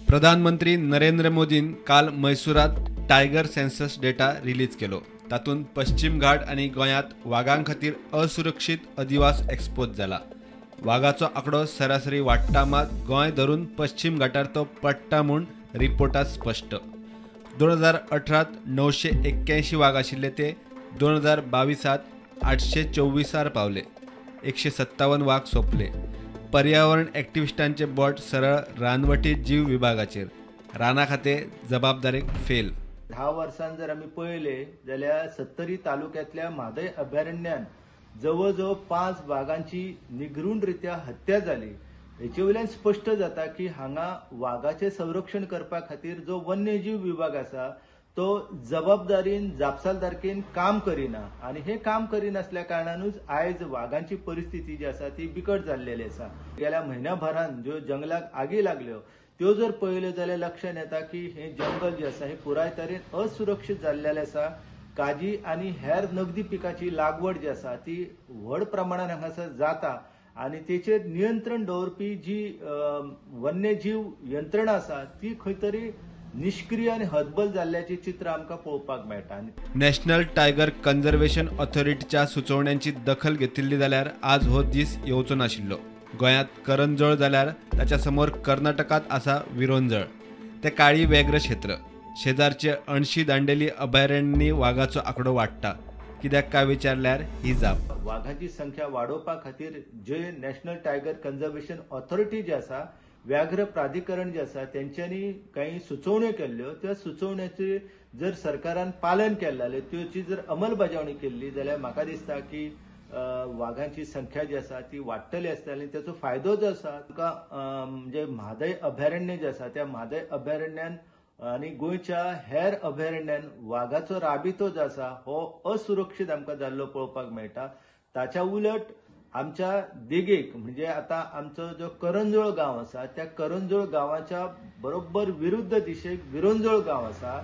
प्रधानमंत्री नरेंद्र मोदीन काल मैसूरात tiger census data release केलो। तातूंत पश्चिम घाट आणि गोंयांत वाघां खातीर असुरक्षीत अधिवास एक्सपोज जाला। वाघाचो आंकडो सरासरी वाडटा, मात गोंय धरून पश्चिम घाटार तो पडटा म्हूण रिपोर्टात स्पष्ट। 2018 981 वाघ आशिल्ले ते 2022 824 पावले। 157 वाघ सोंपले। पर्यावरण एक्टिविस्टांचे बोट सरळ रानवटी जीव विभागाचेर। राना खाते जबाबदारीक फेल। 10 वर्सां जर आमी पळयले जाल्यार 70 तालुक्यांतल्या म्हादय अभयारण्यान जवळजवळ 5 वाघांची निगरूणरित्या हत्या जाली। हेचे वयल्यान स्पश्ट जाता की हांगा वाघाचे संरक्षण करपा खातीर जो वन्यजीव विभाग आसा तो जबाबदारीन जापसालदारकेन काम करिना आणि हे काम करिनासल्या कारणानूच आयज वाघांची परिस्थिती जी आसा ती बिकट जाल्लेली आसा। गेल्या म्हयन्याभरान ज्यो जंगलाक आगी लागल्यो त्यो जर पळयल्यो जाल्यार लक्षात येता की हे जंगल जे आसा हे पुराय तरेन असुरक्षीत जाल्लेले आसा। काजी आणि हेर नगदी पिकाची लागवड जी आसा ती व्हड प्रमाणात हांगासर जाता आणि तेचेर नियंत्रण दवरपी जी वन्यजीव यंत्रणा आसा ती खंय तरी निष्क्रिय आणि हतबल जाल्ल्याचे चित्र आमकां पळोवपाक मेळटा। नॅशनल टायगर कन्झर्वेशन ऑथॉरिटीच्या सुचोवण्यांची दखल घेतिल्ली जाल्यार आज हो दीस येवचो नाशिल्लो। गोंयांत करंजळ जाल्यार ताच्या समोर कर्नाटकात आसा विरोंजळ। ते काळी व्याघ्र क्षेत्र। शेजारचे 80 दांडेली अभयारण्यांनी वाघाचो आंकडो वाडटा। कित्याक काय विचारल्यार ही जाप। वाघाची संख्या वाडोवपा खातीर जे नॅशनल टायगर कन्झर्वेशन ऑथॉरिटी जी आसा, व्याघ्र प्राधिकरण जे आसा तेंच्यांनी काही सुचोवण्यो केल्ल्यो। त्या सुचोवण्याचे जर सरकारान पालन केलें जाल्यार त्याची जर अंमलबजावणी केल्ली जाल्यार म्हाका दिसता की वाघांची संख्या जी आसा ती वाडटली आसता आणि त्याचो फायदो जो आसा तुका म्हणजे म्हादय अभयारण्य जे आसा त्या म्हादय अभयारण्यान आणि गोंयच्या हेर अभयारण्यान वाघाचो राबितो जो आसा हो असुरक्षीत आमकां जाल्लो पळोवपाक मेळटा। ताच्या उलट आमच्या देगेक म्हणजे आता आमचो जो करंजोळ गांव आसा त्या करंजोळ गांवाच्या बरोबर विरुद्ध दिशेक विरोंजोळ गांव आसा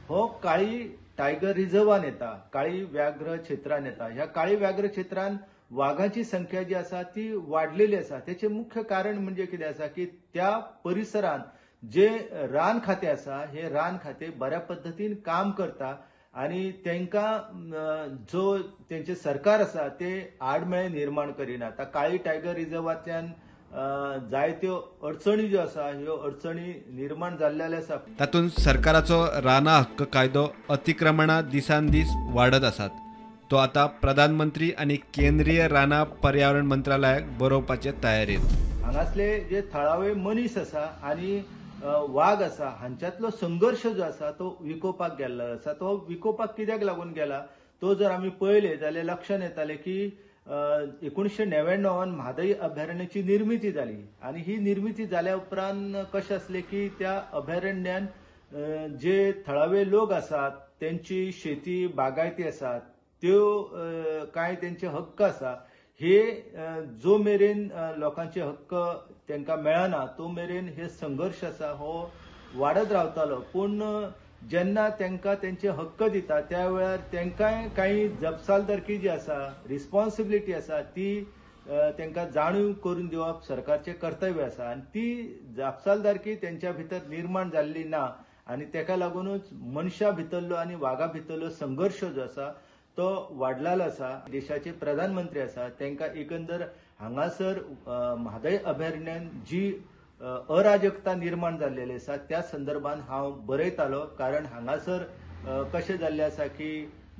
हो काळी टायगर रिझर्वान येता, काळी व्याघ्र क्षेत्रान येता। ह्या काळी व्याघ्र क्षेत्रान वाघांची संख्या जी आसा ती वाडलेली आसा। त्याचे मुख्य कारण म्हणजे कितें आसा की त्या परिसरान जे रान खाते आसा हे रान खाते बऱ्या पद्धतीन काम करता आणि तांकां जो त्यांचे सरकार आसा ते आडमेळे निर्माण करिना। आता काळी टायगर रिझर्वांतल्यान जायत्यो अडचणी ज्यो आसा ह्यो अडचणी निर्माण जाल्लेले आसा। तातूंत सरकाराचो राना हक्क कायदो अतिक्रमणां दिसान दीस वाडत आसात। तो आता प्रधानमंत्री आणि केंद्रीय राना पर्यावरण मंत्रालयाक बरोवपाचे तयारेत। हांगासले जे थळावे मनीस आसा आणि वाघ आसा हांच्यातलो संघर्ष जो आसा तो विकोपाक गेल्लो आसा। तो विकोपाक कित्याक लागून गेला तो जर आमी पळयले जाल्यार लक्षात येताले की 1999 म्हादय अभयारण्याची निर्मिती जाली आणि ही निर्मिती जाल्या उपरांत कशें आसले की त्या अभयारण्यान जे थळावे लोक आसात त्यांची शेती बागायती आसात त्यो काय त्यांचे हक्क आसा हे जो मेरेन लोकांचे हक्क तांकां मेळना तो मेरेन हे संघर्ष आसा हो वाडत रावतालो। पूण जेन्ना तांकां तेंचे हक्क दिता त्या वेळार तांकांय काही जपसालदारकी जी आसा रिस्पॉन्सिबिलिटी आसा ती तांकां जाणीव करून दिवप सरकारचे कर्तव्य आसा आणि ती जपसालदारकी तेंच्या भितर निर्माण जाल्ली ना आणि ताका लागूनच मनशा भितरलो आणि वाघा भितरलो संघर्ष जो आसा तो वाडलेलो आसा। देशाचे प्रधानमंत्री आसा तांकां एकंदर हांगासर म्हादय अभयारण्यान जी अराजकता निर्माण जाल्लेली आसा त्या संदर्भात हांव बरयतालो। कारण हांगासर कशें जाल्लें आसा की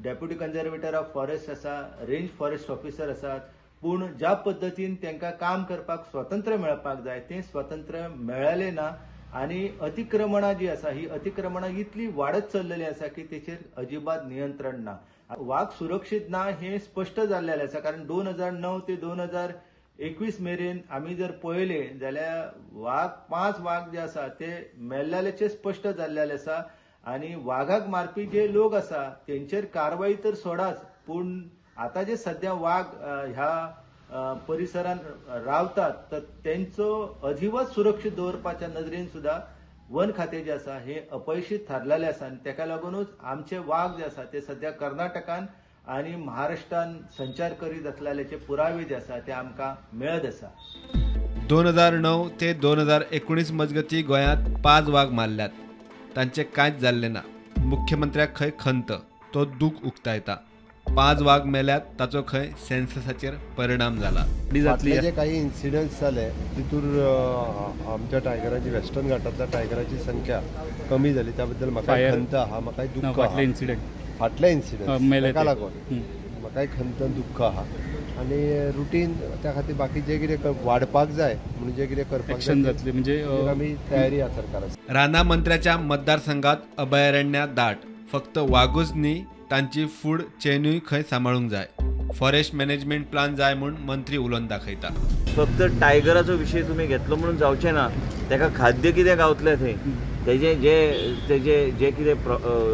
डेप्युटी कन्झर्वेटर ऑफ फॉरेस्ट आसा, रेंज फॉरेस्ट ऑफिसर आसात, पूण ज्या पद्दतीन तांकां काम करपाक स्वातंत्र्य मेळपाक जाय तें स्वातंत्र्य मेळ्ळेलें ना आणि अतिक्रमणां जी आसा ही अतिक्रमणां इतली वाडत चल्लेली आसा की तेचेर अजिबात नियंत्रण ना। वाघ सुरक्षीत ना हे स्पष्ट जाल्लेले आसा। कारण 2009 ते 2021 मेरेन आमी जर पळयले जाल्यार 5 वाघ जे आसा ते मेल्लेलेचे स्पष्ट जाल्लेले आसा आणि वाघाक मारपी जे लोक आसा तेंचेर कारवाई तर सोडाच, पूण आता जे सध्या वाघ ह्या परिसरान रावतात तर त्यांचो अधिवास सुरक्षीत दवरपाच्या नदरेन सुद्धा वन खाते जे आसा हे अपयशी थारलेले आसा आणि ताका लागूनच आमचे वाघ जे आसा ते सध्या कर्नाटकान आणि महाराष्ट्रान संचार करीत असलेल्याचे पुरावे जे आसा ते आमकां मेळत आसा। 2009 ते 2019 मजगती गोंयांत 5 वाघ मारल्यात. तांचे कांयच जाल्ले ना. मुख्यमंत्र्याक खंय खंत, तो दूख उक्तायता. 5 वाघ मेल्यात, ताचो खंय सेन्ससाचेर परिणाम जाला. फाटले जे काही इन्सिडंट्स जाले तितून आमच्या टायगराची वेस्टर्न घाटांतल्या टायगराची संख्या कमी जाली. त्या बद्दल म्हाका खंत आहा, म्हाका दुख्ख आहा. फाटले इन्सिडंट ताका लागून म्हाका खंत दुख्ख आहा. आणि रुटीन त्या खातीर बाकी जे कितें वाडपाक जाय म्हणून जे कितें करपाक जातले म्हणजे आमी तयारी आहा सरकाराची. राना मंत्र्याच्या मतदारसंघात अभयारण्या दाट. फक्त वाघूच न्ही, तांची फूड चेनूय खंय सांबाळूंक जाय. फॉरेस्ट मॅनेजमेंट प्लान जाय म्हूण मंत्री उलोवन दाखयता. फक्त टायगराचो विशय तुमी घेतलो म्हणून जावचें ना. ताका खाद्य कितें गावतलें थंय, तेजे जे कितें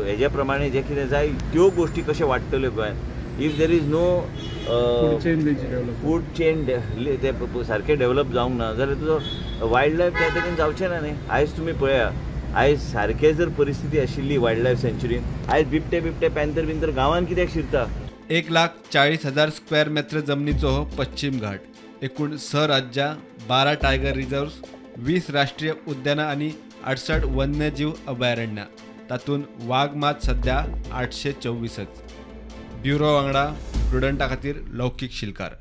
हेजे प्रमाणे जे कितें जाय त्यो गोश्टी कशें वाडटल्यो गोंयांत. If there is no food chain ते सारकें डेव्हलप जावंक ना जाल्यार तुजो वायल्ड लायफ त्या तरेन जावचें ना न्ही. आयज तुमी पळया, आयज सारकें जर परिस्थिती आशिल्ली वायल्ड लायफ सँच्युरीन, आयज बिबटे पॅन्थर गांवांत कित्याक शिरता. 1,40,000 स्क्वेअर मीटर जमनीचो हो पश्चिम घाट. एकूण 6 राज्यां, 12 टायगर रिझर्व्स, 20 राष्ट्रीय उद्यानां आनी 68 वन्यजीव अभयारण्यां. तातूंत वाघ मात सध्या 824च. ब्युरो वांगडा प्रुडंटा खातीर लौकीक शिलकार.